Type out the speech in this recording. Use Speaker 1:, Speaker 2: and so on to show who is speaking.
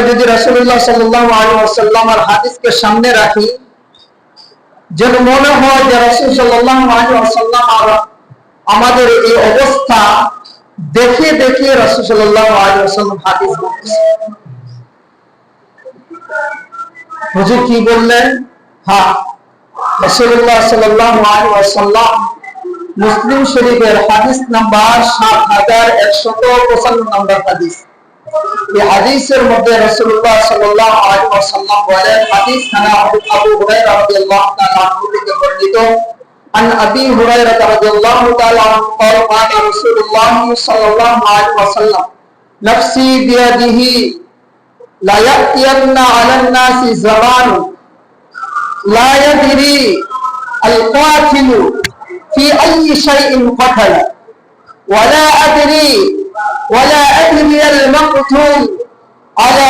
Speaker 1: যদি রাসূলুল্লাহ সাল্লাল্লাহু আলাইহি ওয়াসাল্লামের হাদিসকে সামনে রাখি, যেন মনে হয় যে রাসূল সাল্লাল্লাহু আলাইহি ওয়াসাল্লাম আমাদের এই অবস্থা দেখে দেখে রাসূল সাল্লাল্লাহু আলাইহি ওয়াসাল্লাম হাদিস বলছেন। হুজুর কি বললেন? হ্যাঁ, রাসূলুল্লাহ সাল্লাল্লাহু আলাইহি ওয়াসাল্লাম মুসলিম শরীফের হাদিস নাম্বার 7195 নম্বর হাদিস। এই হাদিসের মধ্যে রাসূলুল্লাহ সাল্লাল্লাহু আলাইহি ওয়াসাল্লাম বলেন, হাদিস খানা আবু হুরায়রা রাদিয়াল্লাহু তাআলা আনহু থেকে বর্ণিত, আন আবি হুরায়রা রাদিয়াল্লাহু তাআলা আনহু قال قال رسول الله صلى الله عليه وسلم نفسي بيده لا يأتين على الناس زمان لا يدري القاتل في أي شيء قتل ولا أدري المقتول على